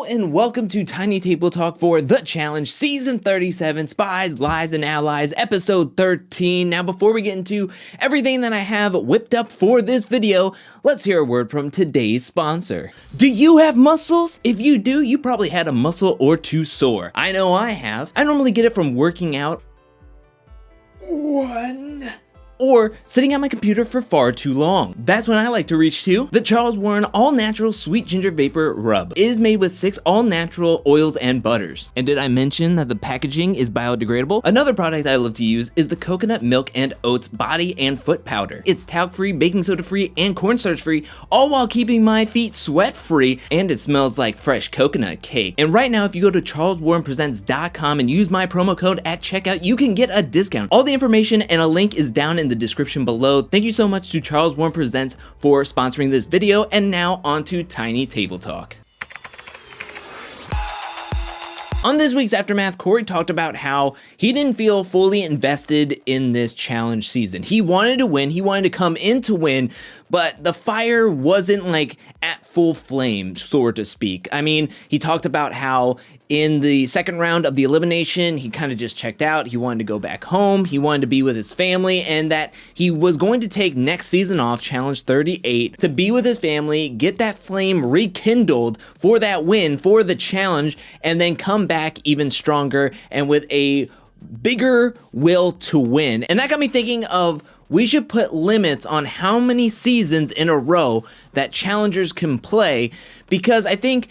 and welcome to Tiny Table Talk for The Challenge, Season 37, Spies, Lies, and Allies, Episode 13. Now, before we get into everything that I have whipped up for this video, let's hear a word from today's sponsor. Do you have muscles? If you do, you probably had a muscle or two sore. I know I have. I normally get it from working out or sitting at my computer for far too long. That's when I like to reach to the Charles Warren All-Natural Sweet Ginger Vapor Rub. It is made with 6 all-natural oils and butters. And did I mention that the packaging is biodegradable? Another product I love to use is the Coconut Milk and Oats Body and Foot Powder. It's talc-free, baking soda-free, and cornstarch-free, all while keeping my feet sweat-free, and it smells like fresh coconut cake. And right now, if you go to charleswarrenpresents.com and use my promo code at checkout, you can get a discount. All the information and a link is down in the description below. Thank you so much to Charles Warren Presents for sponsoring this video, and now on to Tiny Table Talk. On this week's Aftermath, Corey talked about how he didn't feel fully invested in this challenge season. He wanted to win, he wanted to come in to win, but the fire wasn't like at full flame, so to speak. I mean, he talked about how in the second round of the elimination, he kind of just checked out. He wanted to go back home. He wanted to be with his family, and that he was going to take next season off, Challenge 38, to be with his family, get that flame rekindled for that win, for the challenge, and then come back even stronger and with a bigger will to win. And that got me thinking of, we should put limits on how many seasons in a row that challengers can play, because I think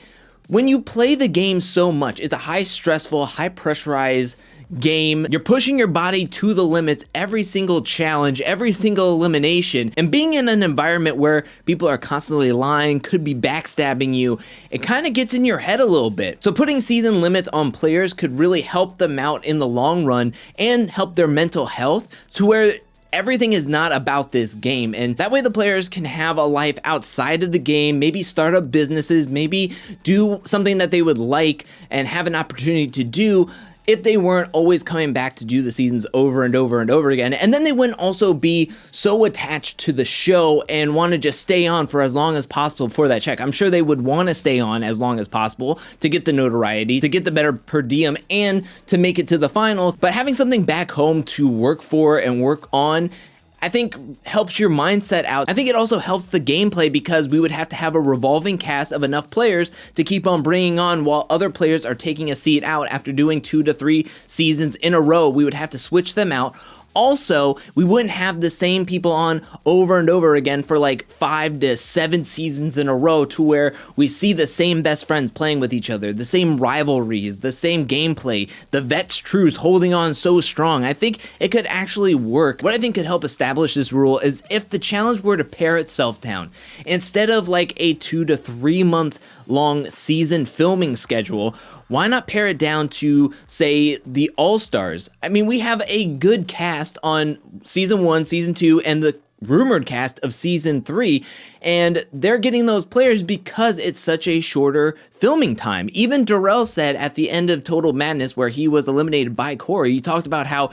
when you play the game so much, it's a high stressful, high pressurized game. You're pushing your body to the limits every single challenge, every single elimination, and being in an environment where people are constantly lying, could be backstabbing you, it kind of gets in your head a little bit. So putting season limits on players could really help them out in the long run and help their mental health to where everything is not about this game, and that way the players can have a life outside of the game, maybe start up businesses, maybe do something that they would like and have an opportunity to do if they weren't always coming back to do the seasons over and over and over again. And then they wouldn't also be so attached to the show and want to just stay on for as long as possible for that check. I'm sure they would want to stay on as long as possible to get the notoriety, to get the better per diem, and to make it to the finals. But having something back home to work for and work on, I think helps your mindset out. I think it also helps the gameplay, because we would have to have a revolving cast of enough players to keep on bringing on while other players are taking a seat out after doing 2 to 3 seasons in a row. We would have to switch them out. Also, we wouldn't have the same people on over and over again for like 5 to 7 seasons in a row, to where we see the same best friends playing with each other, the same rivalries, the same gameplay, the vets truce holding on so strong. I think it could actually work. What I think could help establish this rule is if the challenge were to pare itself down. Instead of like a 2 to 3 month long season filming schedule, why not pare it down to, say, the All-Stars? I mean, we have a good cast on Season 1, Season 2, and the rumored cast of Season 3, and they're getting those players because it's such a shorter filming time. Even Darrell said at the end of Total Madness, where he was eliminated by Corey, he talked about how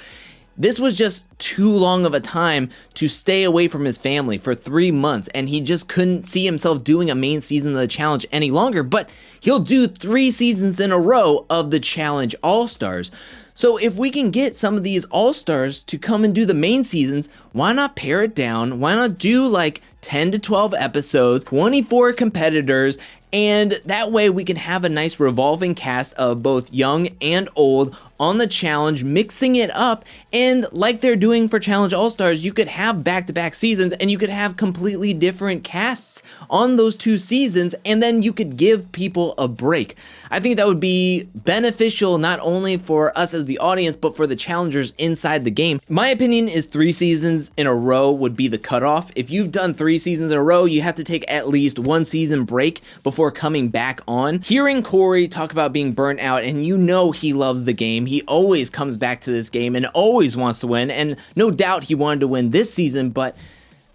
this was just too long of a time to stay away from his family for 3 months, and he just couldn't see himself doing a main season of the challenge any longer. But he'll do 3 seasons in a row of the challenge All-Stars. So if we can get some of these All-Stars to come and do the main seasons, why not pare it down? Why not do like 10 to 12 episodes, 24 competitors, and that way we can have a nice revolving cast of both young and old on the challenge, mixing it up. And like they're doing for Challenge All-Stars, you could have back-to-back seasons, and you could have completely different casts on those 2 seasons, and then you could give people a break. I think that would be beneficial not only for us as the audience, but for the challengers inside the game. My opinion is 3 seasons in a row would be the cutoff. If you've done 3 seasons in a row, you have to take at least 1 season break before coming back on. Hearing Corey talk about being burnt out, and you know he loves the game, he always comes back to this game and always wants to win, and no doubt he wanted to win this season, but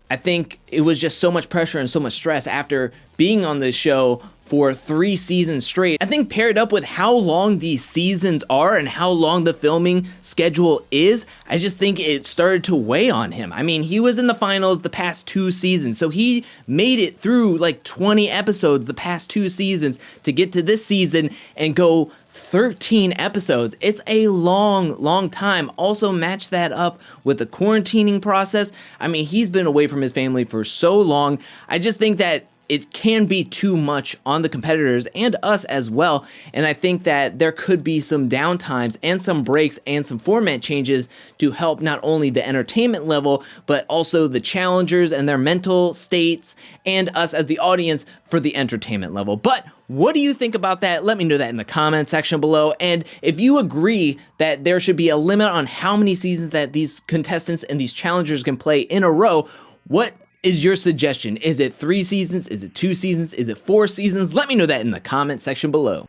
I think it was just so much pressure and so much stress after being on this show for 3 seasons straight. I think paired up with how long these seasons are and how long the filming schedule is, I just think it started to weigh on him. I mean, he was in the finals the past 2 seasons, so he made it through like 20 episodes the past 2 seasons to get to this season and go 13 episodes. It's a long time. Also match that up with the quarantining process. I mean, he's been away from his family for so long. I just think that it can be too much on the competitors and us as well. And I think that there could be some downtimes and some breaks and some format changes to help not only the entertainment level, but also the challengers and their mental states and us as the audience for the entertainment level. But what do you think about that? Let me know that in the comment section below. And if you agree that there should be a limit on how many seasons that these contestants and these challengers can play in a row, what is your suggestion? Is it 3 seasons? Is it 2 seasons? Is it 4 seasons? Let me know that in the comment section below.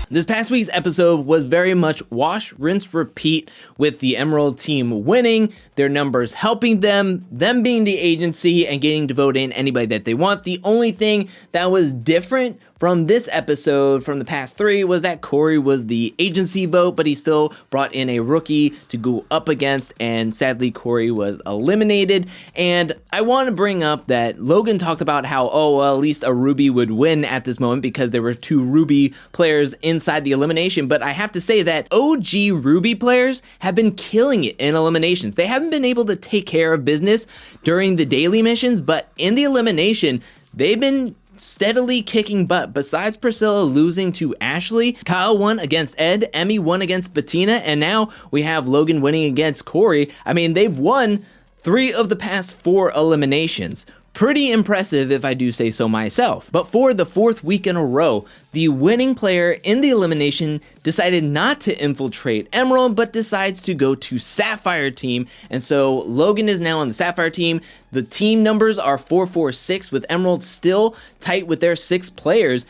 This past week's episode was very much wash, rinse, repeat, with the Emerald team winning, their numbers helping them being the agency and getting to vote in anybody that they want. The only thing that was different from this episode from the past 3 was that Corey was the agency vote, but he still brought in a rookie to go up against, and sadly Corey was eliminated. And I want to bring up that Logan talked about how, oh, well, at least a Ruby would win at this moment because there were 2 Ruby players inside the elimination, but I have to say that OG Ruby players have been killing it in eliminations. They haven't been able to take care of business during the daily missions, but in the elimination, they've been steadily kicking butt. Besides Priscilla losing to Ashley, Kyle won against Ed, Emmy won against Bettina, and now we have Logan winning against Corey. I mean, they've won 3 of the past 4 eliminations. Pretty impressive if I do say so myself. But for the 4th week in a row, the winning player in the elimination decided not to infiltrate Emerald, but decides to go to Sapphire team. And so Logan is now on the Sapphire team. The team numbers are 4-4-6, with Emerald still tight with their 6 players.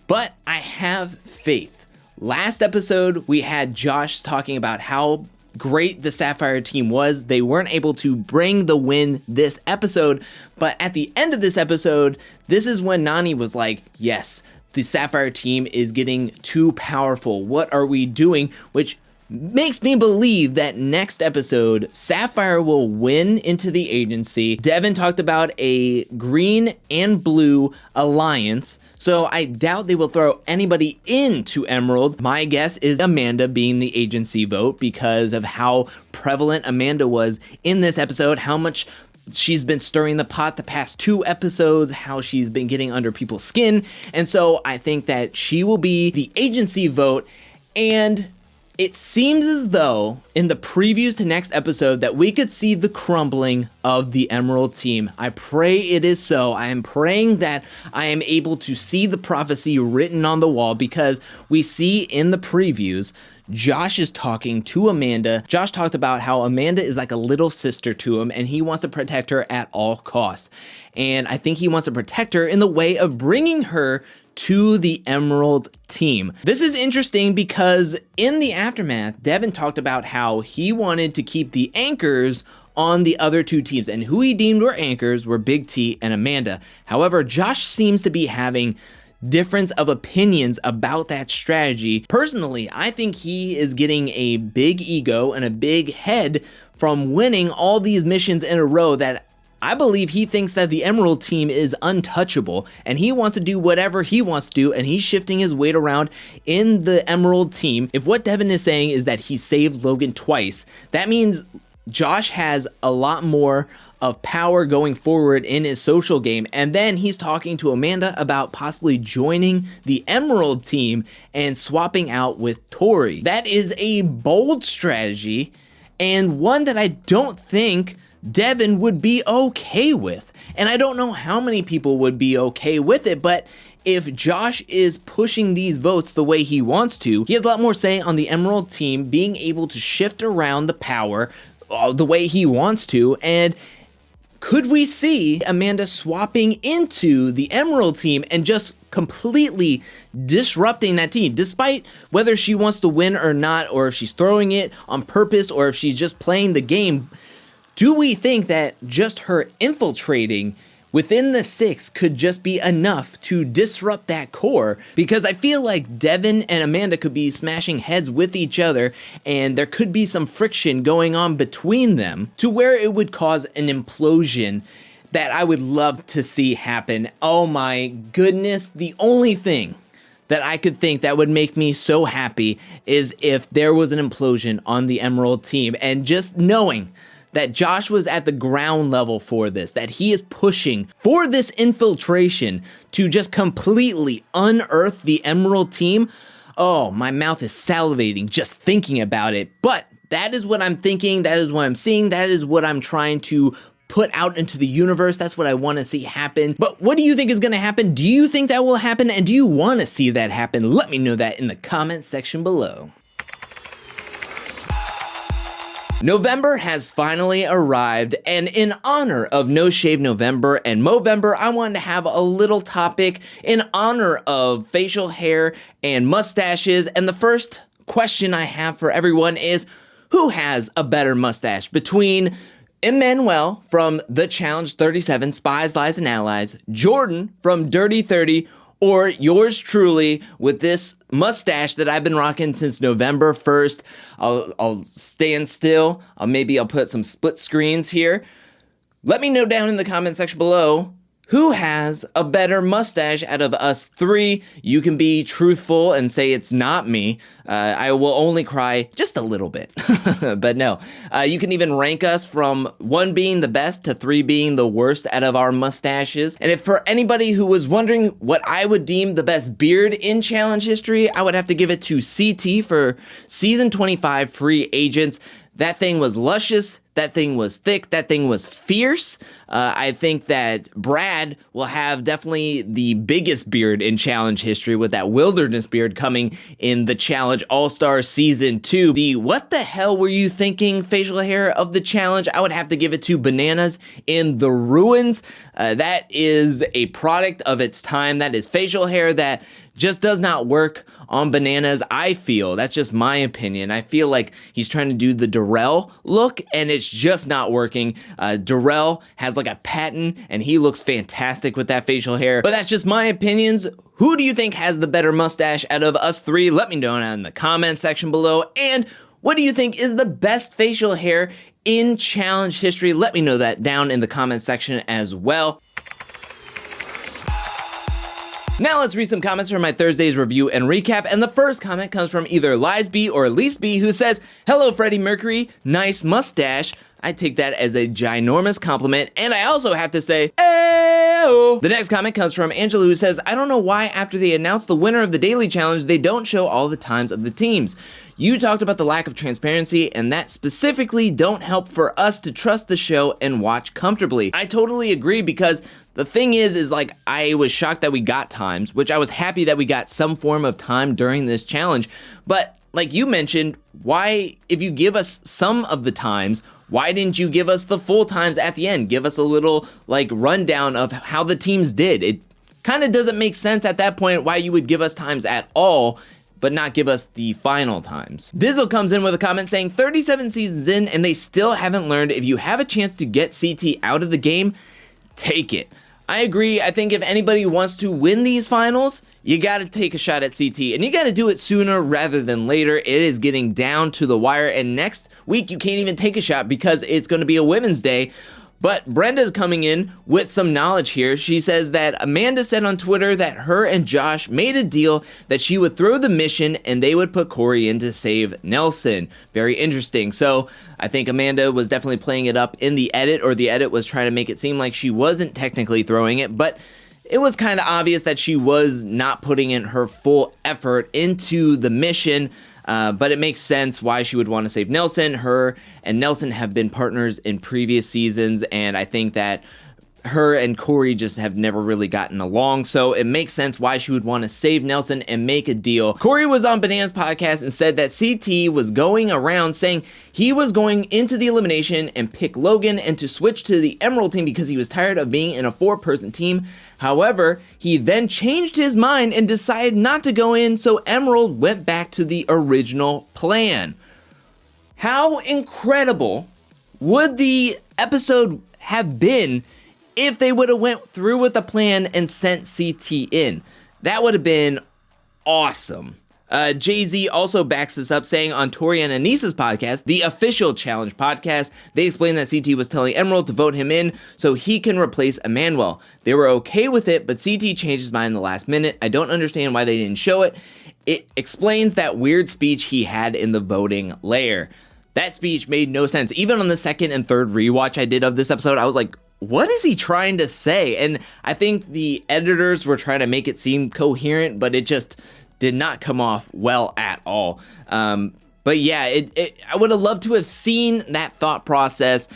But I have faith. Last episode, we had Josh talking about how great the Sapphire team was. They weren't able to bring the win this episode, but at the end of this episode, this is when Nani was like, yes, the Sapphire team is getting too powerful. What are we doing? Which makes me believe that next episode, Sapphire will win into the agency. Devin talked about a green and blue alliance, so I doubt they will throw anybody into Emerald. My guess is Amanda being the agency vote because of how prevalent Amanda was in this episode, how much she's been stirring the pot the past 2 episodes, how she's been getting under people's skin, and so I think that she will be the agency vote. And it seems as though in the previews to next episode that we could see the crumbling of the Emerald team. I pray it is so. I am praying that I am able to see the prophecy written on the wall, because we see in the previews Josh is talking to Amanda. Josh talked about how Amanda is like a little sister to him and he wants to protect her at all costs. And I think he wants to protect her in the way of bringing her to the Emerald team. This is interesting because in the aftermath, Devin talked about how he wanted to keep the anchors on the other 2 teams, and who he deemed were anchors were Big T and Amanda. However, Josh seems to be having difference of opinions about that strategy. Personally, I think he is getting a big ego and a big head from winning all these missions in a row, that I believe he thinks that the Emerald team is untouchable and he wants to do whatever he wants to do, and he's shifting his weight around in the Emerald team. If what Devin is saying is that he saved Logan twice, that means Josh has a lot more of power going forward in his social game. And then he's talking to Amanda about possibly joining the Emerald team and swapping out with Tori. That is a bold strategy, and one that I don't think Devin would be okay with. And I don't know how many people would be okay with it, but if Josh is pushing these votes the way he wants to, he has a lot more say on the Emerald team being able to shift around the power the way he wants to. And could we see Amanda swapping into the Emerald team and just completely disrupting that team, despite whether she wants to win or not, or if she's throwing it on purpose, or if she's just playing the game? Do we think that just her infiltrating within the 6 could just be enough to disrupt that core, because I feel like Devin and Amanda could be smashing heads with each other and there could be some friction going on between them to where it would cause an implosion that I would love to see happen. Oh my goodness, the only thing that I could think that would make me so happy is if there was an implosion on the Emerald team, and just knowing that Josh was at the ground level for this, that he is pushing for this infiltration to just completely unearth the Emerald team. Oh, my mouth is salivating just thinking about it. But that is what I'm thinking, that is what I'm seeing, that is what I'm trying to put out into the universe. That's what I want to see happen. But what do you think is going to happen? Do you think that will happen? And do you want to see that happen? Let me know that in the comment section below. November has finally arrived, and in honor of No Shave November and Movember, I wanted to have a little topic in honor of facial hair and mustaches. And the first question I have for everyone is, who has a better mustache between Emmanuel from The Challenge 37, Spies, Lies, and Allies, Jordan from Dirty 30, or yours truly with this mustache that I've been rocking since November 1st. I'll stand still. Maybe I'll put some split screens here. Let me know down in the comment section below, who has a better mustache out of us 3? You can be truthful and say it's not me. I will only cry just a little bit. But no, you can even rank us from 1 being the best to 3 being the worst out of our mustaches. And if for anybody who was wondering what I would deem the best beard in challenge history, I would have to give it to CT for season 25 Free Agents. That thing was luscious, that thing was thick, that thing was fierce. I think that Brad will have definitely the biggest beard in challenge history with that wilderness beard coming in the Challenge All-Star Season 2. The what the hell were you thinking facial hair of the challenge, I would have to give it to Bananas in the Ruins. That is a product of its time. That is facial hair that just does not work on Bananas, I feel. That's just my opinion. I feel like he's trying to do the Darrell look, and it's just not working. Darrell has like a patent, and he looks fantastic with that facial hair. But that's just my opinions. Who do you think has the better mustache out of us 3? Let me know in the comment section below. And what do you think is the best facial hair in challenge history? Let me know that down in the comment section as well. Now let's read some comments from my Thursday's review and recap, and the first comment comes from either Lies B or Elise B, who says, "Hello Freddie Mercury, nice mustache." I take that as a ginormous compliment, and I also have to say, "Ayo." The next comment comes from Angela, who says, "I don't know why after they announced the winner of the daily challenge, they don't show all the times of the teams. You talked about the lack of transparency, and that specifically don't help for us to trust the show and watch comfortably." I totally agree, because the thing is like, I was shocked that we got times, which I was happy that we got some form of time during this challenge. But like you mentioned, why, if you give us some of the times, why didn't you give us the full times at the end? Give us a little like rundown of how the teams did. It kind of doesn't make sense at that point why you would give us times at all, but not give us the final times. Dizzle comes in with a comment saying, 37 seasons in and they still haven't learned. If you have a chance to get CT out of the game, take it. I agree. I think if anybody wants to win these finals, you got to take a shot at CT, and you got to do it sooner rather than later. It is getting down to the wire, and next week you can't even take a shot because it's going to be a Women's Day. But Brenda's coming in with some knowledge here. She says that Amanda said on Twitter that her and Josh made a deal that she would throw the mission and they would put Corey in to save Nelson. Very interesting. So I think Amanda was definitely playing it up in the edit, or the edit was trying to make it seem like she wasn't technically throwing it, but it was kind of obvious that she was not putting in her full effort into the mission. But it makes sense why she would want to save Nelson. Her and Nelson have been partners in previous seasons, and I think that her and Corey just have never really gotten along, so it makes sense why she would want to save Nelson and make a deal. Corey was on Bananas podcast and said that CT was going around saying he was going into the elimination and pick Logan and to switch to the Emerald team because he was tired of being in a 4-person team. However, he then changed his mind and decided not to go in, so Emerald went back to the original plan. How incredible would the episode have been if they would have went through with the plan and sent CT in. That would have been awesome. Jay-Z also backs this up, saying on Tori and Anissa's podcast, the official challenge podcast, they explained that CT was telling Emerald to vote him in so he can replace Emmanuel. They were okay with it, but CT changed his mind in the last minute. I don't understand why they didn't show it. It explains that weird speech he had in the voting layer. That speech made no sense. Even on the second and third rewatch I did of this episode, I was like, what is he trying to say? And I think the editors were trying to make it seem coherent, but it just did not come off well at all. But yeah, I would have loved to have seen that thought process,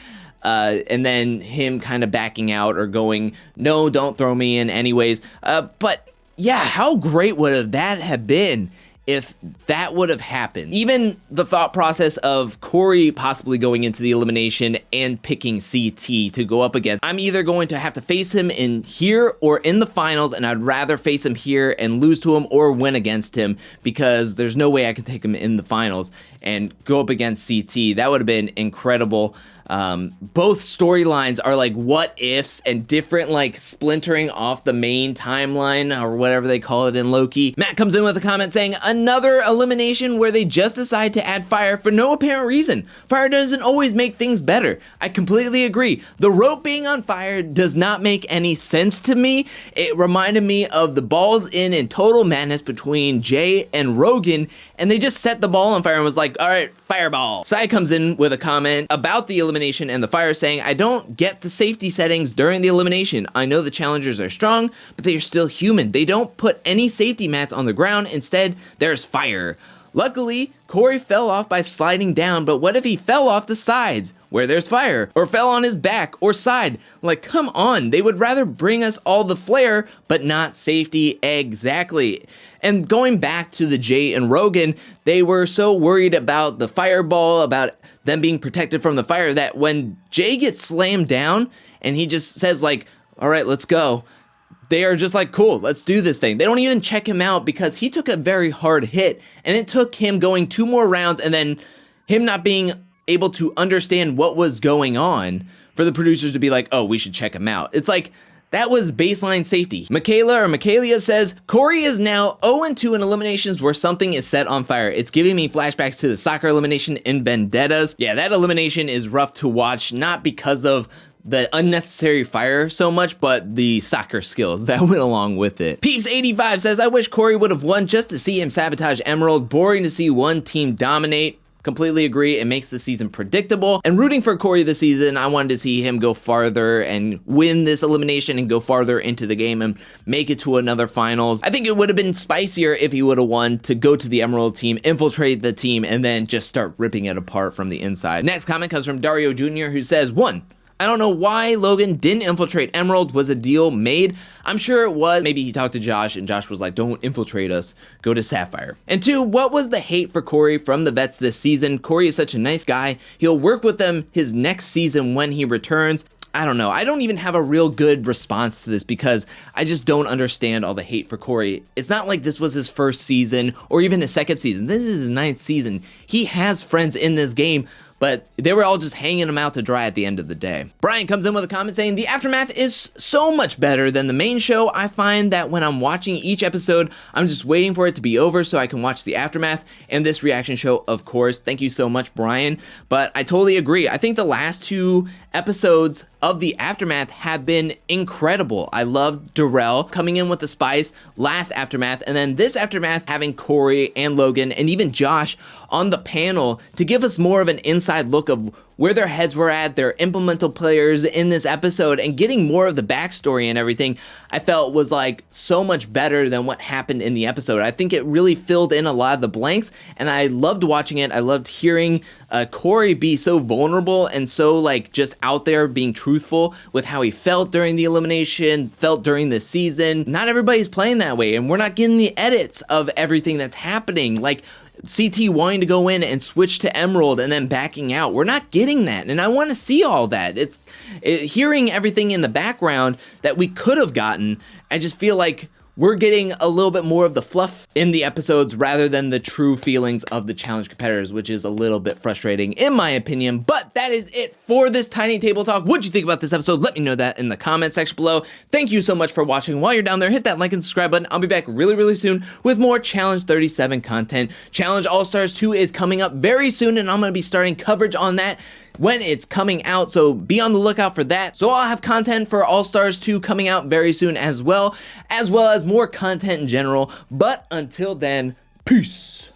and then him kind of backing out or going, no, don't throw me in anyways. But yeah, how great would that have been if that would have happened? Even the thought process of Corey possibly going into the elimination and picking CT to go up against. I'm either going to have to face him in here or in the finals, and I'd rather face him here and lose to him or win against him, because there's no way I could take him in the finals and go up against CT. That would have been incredible. Both storylines are like what ifs and different, like splintering off the main timeline or whatever they call it in Loki. Matt comes in with a comment saying another elimination where they just decide to add fire for no apparent reason. Fire doesn't always make things better. I completely agree. The rope being on fire does not make any sense to me. It reminded me of the balls in Total Madness between Jay and Rogan, and they just set the ball on fire and was like, all right, fireball. Sai comes in with a comment about the elimination and the fire, saying, I don't get the safety settings during the elimination. I know the challengers are strong, but they are still human. They don't put any safety mats on the ground. Instead, there's fire. Luckily, Corey fell off by sliding down, but what if he fell off the sides where there's fire, or fell on his back or side? Like, come on, they would rather bring us all the flare, but not safety. Exactly. And going back to the Jay and Rogan, they were so worried about the fireball, about them being protected from the fire, that when Jay gets slammed down and he just says like, all right, let's go, they are just like, cool, let's do this thing. They don't even check him out because he took a very hard hit, and it took him going 2 more rounds and then him not being able to understand what was going on for the producers to be like, oh, we should check him out. It's like, that was baseline safety. Michaelia says, Corey is now 0-2 in eliminations where something is set on fire. It's giving me flashbacks to the soccer elimination in Vendettas. Yeah, that elimination is rough to watch, not because of the unnecessary fire so much, but the soccer skills that went along with it. Peeps85 says, I wish Corey would have won just to see him sabotage Emerald. Boring to see one team dominate. Completely agree. It makes the season predictable. And rooting for Corey this season, I wanted to see him go farther and win this elimination and go farther into the game and make it to another finals. I think it would have been spicier if he would have won to go to the Emerald team, infiltrate the team, and then just start ripping it apart from the inside. Next comment comes from Dario Jr., who says, 1, I don't know why Logan didn't infiltrate Emerald. Was a deal made? I'm sure it was. Maybe he talked to Josh and Josh was like, don't infiltrate us, go to Sapphire. And 2, what was the hate for Corey from the vets this season? Corey is such a nice guy. He'll work with them his next season when he returns. I don't know. I don't even have a real good response to this because I just don't understand all the hate for Corey. It's not like this was his first season or even his second season. This is his 9th season. He has friends in this game, but they were all just hanging him out to dry at the end of the day. Brian comes in with a comment saying, the Aftermath is so much better than the main show. I find that when I'm watching each episode, I'm just waiting for it to be over so I can watch the Aftermath and this reaction show, of course. Thank you so much, Brian. But I totally agree. I think the last 2 episodes of the Aftermath have been incredible. I loved Darrell coming in with the Spies last Aftermath, and then this Aftermath having Corey and Logan and even Josh on the panel to give us more of an inside look of where their heads were at, their implemental players in this episode, and getting more of the backstory and everything, I felt was like so much better than what happened in the episode. I think it really filled in a lot of the blanks, and I loved watching it. I loved hearing Corey be so vulnerable and so like just out there being truthful with how he felt during the elimination, felt during the season. Not everybody's playing that way, and we're not getting the edits of everything that's happening. Like CT wanting to go in and switch to Emerald and then backing out. We're not getting that, and I want to see all that. Hearing everything in the background that we could have gotten, I just feel like we're getting a little bit more of the fluff in the episodes rather than the true feelings of the challenge competitors, which is a little bit frustrating in my opinion. But that is it for this Tiny Table Talk. What'd you think about this episode? Let me know that in the comment section below. Thank you so much for watching. While you're down there, hit that like and subscribe button. I'll be back really soon with more Challenge 37 content. Challenge All-Stars 2 is coming up very soon, and I'm going to be starting coverage on that when it's coming out, so be on the lookout for that. So I'll have content for All-Stars 2 coming out very soon as well as more content in general. But until then, peace.